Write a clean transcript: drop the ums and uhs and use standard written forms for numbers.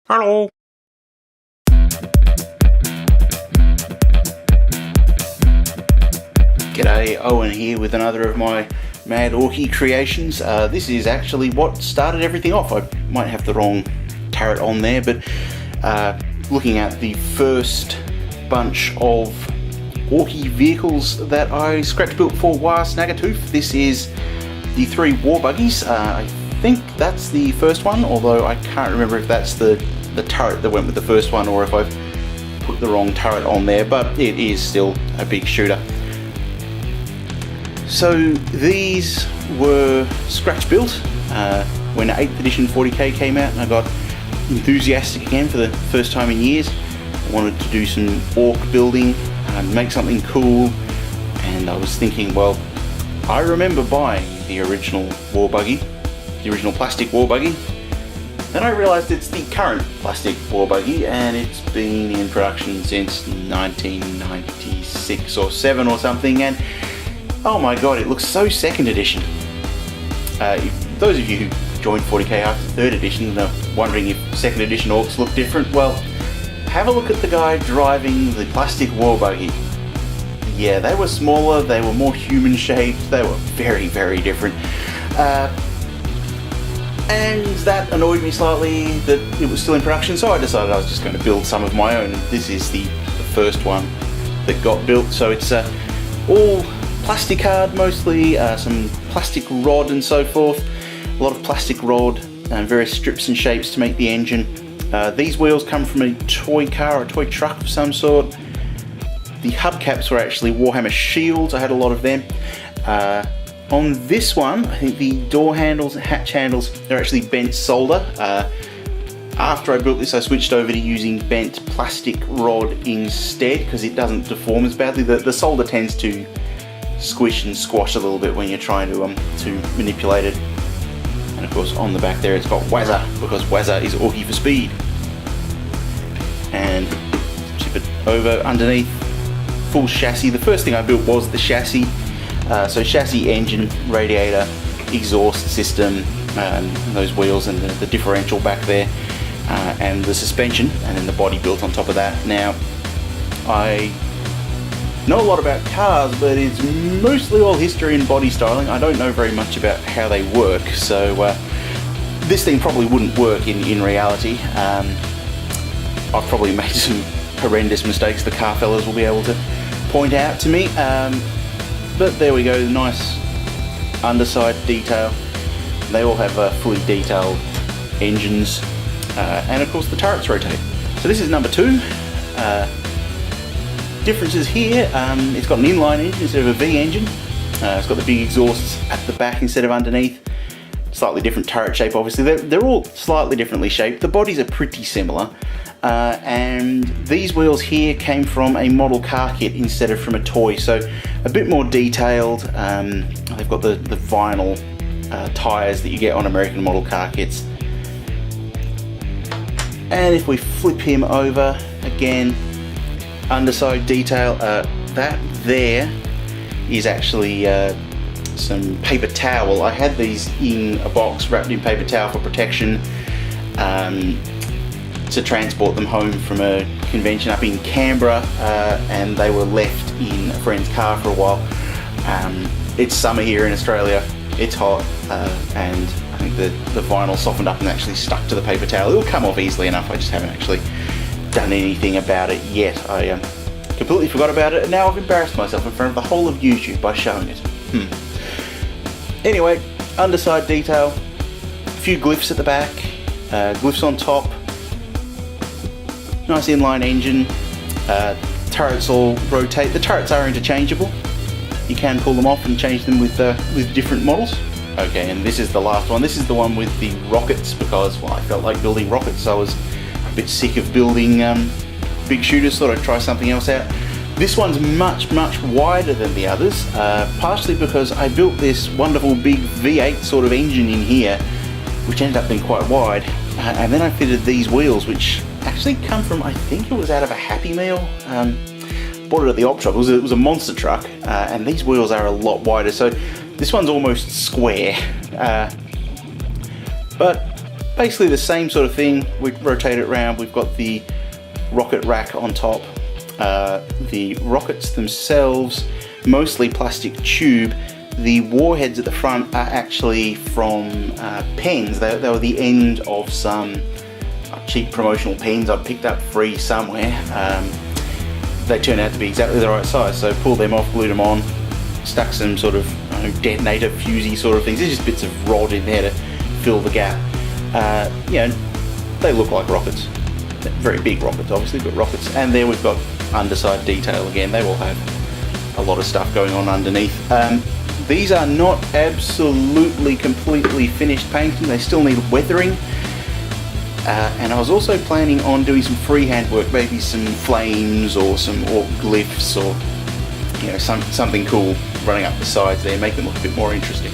Hello. G'day, Owen here with another of my Mad Orky creations. This is actually what started everything off. I might have the wrong turret on there, but looking at the first bunch of Orky vehicles that I scratch built for Snaggertooth, this is the 3 Warbuggies. I think that's the first one, although I can't remember if that's the turret that went with the first one or if I've put the wrong turret on there, but it is still a big shooter. So these were scratch built when 8th edition 40k came out, and I got enthusiastic again for the first time in years. I wanted to do some orc building, make something cool, and I was thinking, well, I remember buying the original Warbuggy, the original plastic Warbuggy. Then I realised it's the current plastic Warbuggy, and it's been in production since 1996 or 7 or something, and oh my god, it looks so 2nd edition. Those of you who joined 40k after 3rd edition are wondering if 2nd edition orcs look different. Well, have a look at the guy driving the plastic Warbuggy. Yeah, they were smaller, they were more human shaped, they were very, very different. And that annoyed me slightly that it was still in production, so I decided I was just going to build some of my own. This is the first one that got built, so it's all plasticard mostly, some plastic rod and so forth. A lot of plastic rod and various strips and shapes to make the engine. These wheels come from a toy car or a toy truck of some sort. The hubcaps were actually Warhammer shields, I had a lot of them. On this one, I think the door handles and hatch handles are actually bent solder. After I built this, I switched over to using bent plastic rod instead because it doesn't deform as badly. The solder tends to squish and squash a little bit when you're trying to manipulate it. And of course, on the back there, it's got Wazza because Wazza is Orky for speed. And tip it over underneath. Full chassis. The first thing I built was the chassis. So chassis, engine, radiator, exhaust system, those wheels and the differential back there, and the suspension, and then the body built on top of that. Now, I know a lot about cars, but it's mostly all history and body styling. I don't know very much about how they work, so this thing probably wouldn't work in reality. I've probably made some horrendous mistakes the car fellas will be able to point out to me. But there we go, nice underside detail. They all have fully detailed engines, and of course the turrets rotate. So this is number 2. Differences here, it's got an inline engine instead of a V engine. It's got the big exhausts at the back instead of underneath. Slightly different turret shape, obviously. They're all slightly differently shaped. The bodies are pretty similar. And these wheels here came from a model car kit instead of from a toy, so a bit more detailed. They've got the vinyl tyres that you get on American model car kits. And if we flip him over, again, underside detail, that there is actually some paper towel. I had these in a box wrapped in paper towel for protection, to transport them home from a convention up in Canberra, and they were left in a friend's car for a while. It's summer here in Australia, it's hot, and I think the vinyl softened up and actually stuck to the paper towel. It'll come off easily enough, I just haven't actually done anything about it yet. I completely forgot about it, and now I've embarrassed myself in front of the whole of YouTube by showing it. Anyway, underside detail, a few glyphs at the back, glyphs on top, nice inline engine, turrets all rotate. The turrets are interchangeable. You can pull them off and change them with different models. Okay, and this is the last one. This is the one with the rockets because, well, I felt like building rockets. I was a bit sick of building big shooters, thought I'd try something else out. This one's much, much wider than the others, partially because I built this wonderful big V8 sort of engine in here, which ended up being quite wide, and then I fitted these wheels, which actually come from, I think it was out of a Happy Meal. Bought it at the op shop. It was a monster truck, and these wheels are a lot wider, so this one's almost square. But basically the same sort of thing. We rotate it around. We've got the rocket rack on top. The rockets themselves, mostly plastic tube. The warheads at the front are actually from pens. They were the end of some cheap promotional pens I picked up free somewhere. They turned out to be exactly the right size, so pulled them off, glued them on, stuck some sort of detonator fusey sort of things. There's just bits of rod in there to fill the gap. You know, they look like rockets. They're very big rockets, obviously, but rockets. And there we've got underside detail again. They will have a lot of stuff going on underneath. These are not absolutely completely finished painting. They still need weathering. And I was also planning on doing some freehand work, maybe some flames or some orc glyphs, or you know, something cool running up the sides there, make them look a bit more interesting.